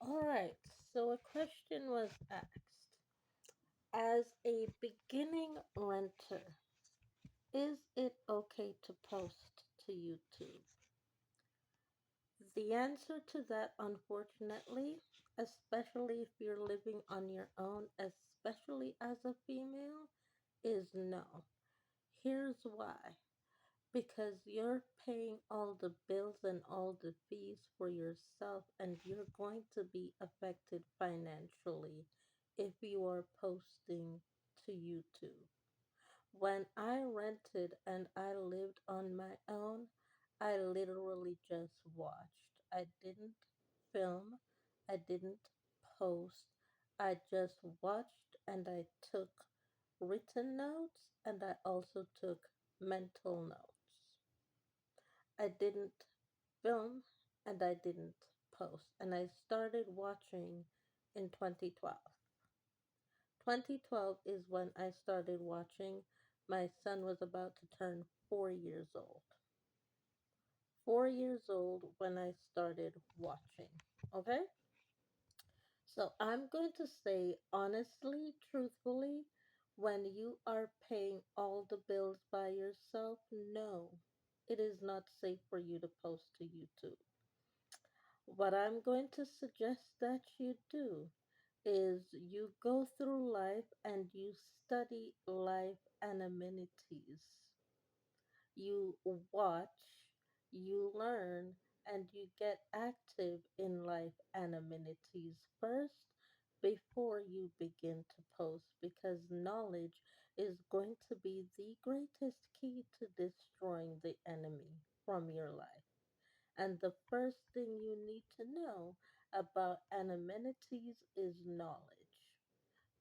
All right, so a question was asked. As a beginning renter, is it okay to post to YouTube? The answer to that, unfortunately, especially if you're living on your own, especially as a female, is no. Here's why. Because you're paying all the bills and all the fees for yourself, and you're going to be affected financially if you are posting to YouTube. When I rented and I lived on my own, I literally just watched. I didn't film, I didn't post. I just watched and I took written notes and I also took mental notes. I didn't film and I didn't post. And I started watching in 2012. 2012 is when I started watching. My son was about to turn 4 years old. 4 years old when I started watching. Okay? So I'm going to say honestly, truthfully, when you are paying all the bills by yourself, no, it is not safe for you to post to YouTube. What I'm going to suggest that you do is you go through life and you study life and amenities. You watch, you learn, and you get active in life and amenities first before you begin to post because knowledge is going to be the greatest key to destroying the enemy from your life. And the first thing you need to know about amenities is knowledge.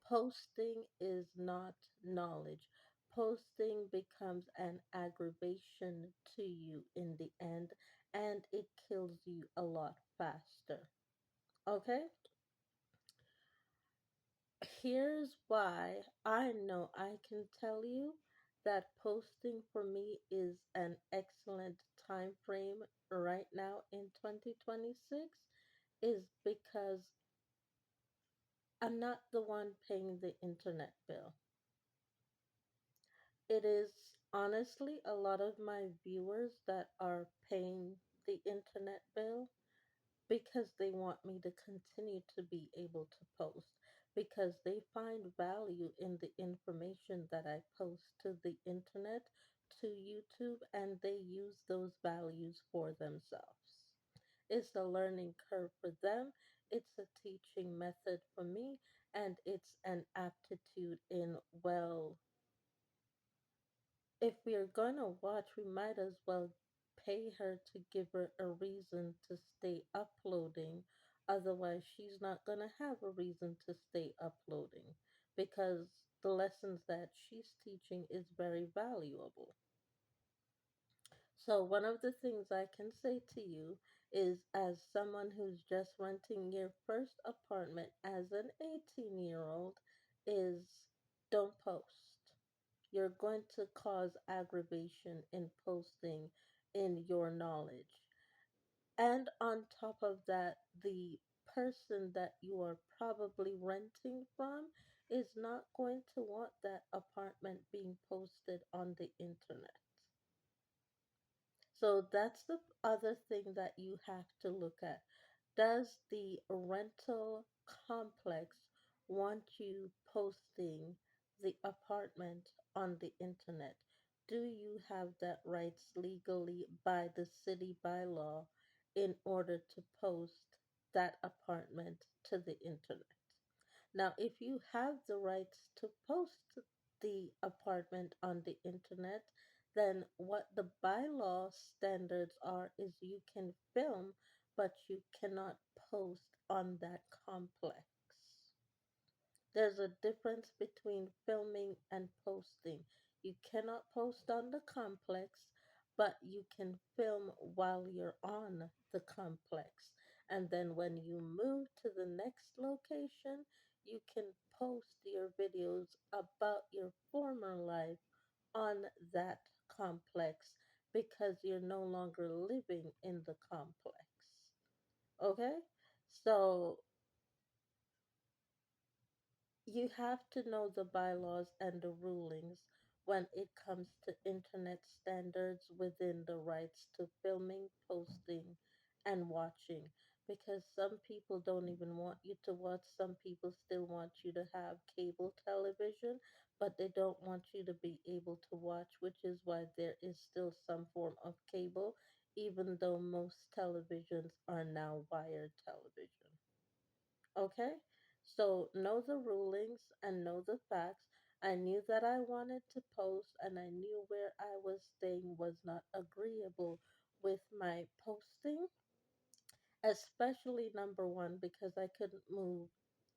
Posting is not knowledge. Posting becomes an aggravation to you in the end, and it kills you a lot faster. Okay? Here's why I know I can tell you that posting for me is an excellent time frame right now in 2026 is because I'm not the one paying the internet bill. It is honestly a lot of my viewers that are paying the internet bill because they want me to continue to be able to post, because they find value in the information that I post to the internet, to YouTube, and they use those values for themselves. It's a learning curve for them, it's a teaching method for me, and it's an aptitude in, well, if we're gonna watch, we might as well pay her to give her a reason to stay uploading. Otherwise, she's not gonna have a reason to stay uploading because the lessons that she's teaching is very valuable. So, one of the things I can say to you is, as someone who's just renting your first apartment as an 18-year-old, is don't post. You're going to cause aggravation in posting in your knowledge. And on top of that, the person that you are probably renting from is not going to want that apartment being posted on the internet. So that's the other thing that you have to look at. Does the rental complex want you posting the apartment on the internet? Do you have that rights legally by the city bylaw in order to post that apartment to the internet? Now, if you have the rights to post the apartment on the internet, then what the bylaw standards are is you can film, but you cannot post on that complex. There's a difference between filming and posting. You cannot post on the complex, but you can film while you're on the complex. And then when you move to the next location, you can post your videos about your former life on that complex because you're no longer living in the complex. Okay? So you have to know the bylaws and the rulings when it comes to internet standards within the rights to filming, posting, and watching. Because some people don't even want you to watch, some people still want you to have cable television, but they don't want you to be able to watch, which is why there is still some form of cable, even though most televisions are now wired television. Okay? So know the rulings and know the facts. I knew that I wanted to post and I knew where I was staying was not agreeable with my posting, especially number one, because I couldn't move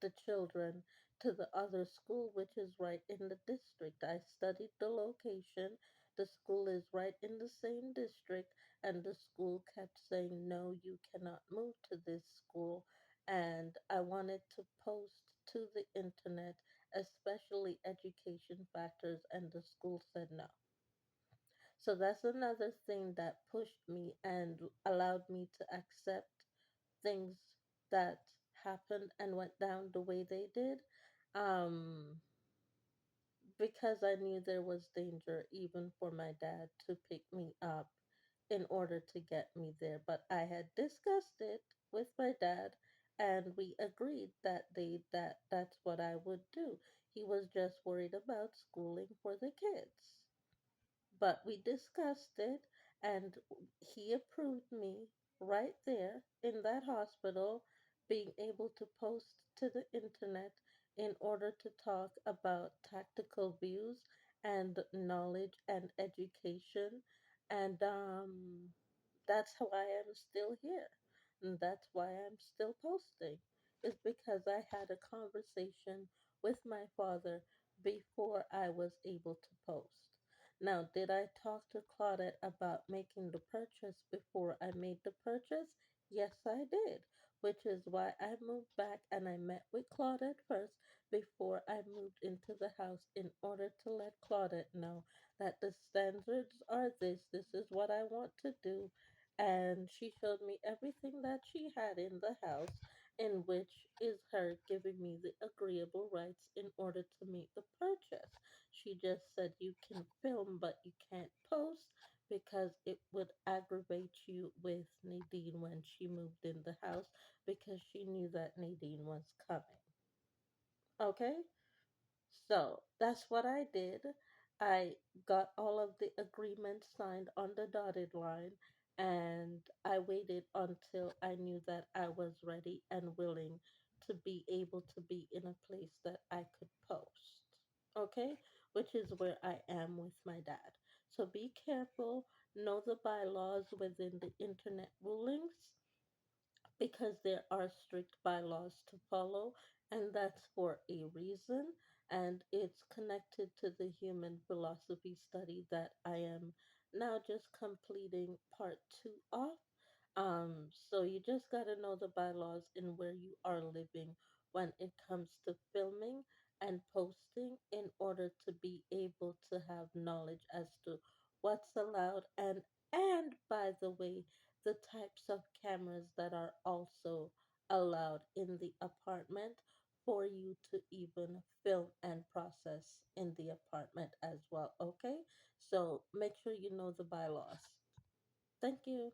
the children to the other school, which is right in the district. I studied the location. The school is right in the same district, and the school kept saying, no, you cannot move to this school. And I wanted to post to the internet, especially education factors, and the school said no. So that's another thing that pushed me and allowed me to accept things that happened and went down the way they did, um, because I knew there was danger even for my dad to pick me up in order to get me there. But I had discussed it with my dad and we agreed that's what I would do. He was just worried about schooling for the kids. But we discussed it, and he approved me right there in that hospital being able to post to the internet in order to talk about tactical views and knowledge and education. And that's how I am still here. And that's why I'm still posting, is because I had a conversation with my father before I was able to post. Now, did I talk to Claudette about making the purchase before I made the purchase? Yes, I did, which is why I moved back and I met with Claudette first before I moved into the house in order to let Claudette know that the standards are this is what I want to do. And she showed me everything that she had in the house, in which is her giving me the agreeable rights in order to make the purchase. She just said you can film, but you can't post because it would aggravate you with Nadine when she moved in the house because she knew that Nadine was coming. Okay? So that's what I did. I got all of the agreements signed on the dotted line and I waited until I knew that I was ready and willing to be able to be in a place that I could post. Okay? Which is where I am with my dad. So be careful, know the bylaws within the internet rulings because there are strict bylaws to follow, and that's for a reason. And it's connected to the human philosophy study that I am now just completing part two of. So you just got to know the bylaws in where you are living when it comes to filming and posting in order to be able to have knowledge as to what's allowed and by the way, the types of cameras that are also allowed in the apartment for you to even film and process in the apartment as well, okay? So make sure you know the bylaws. Thank you.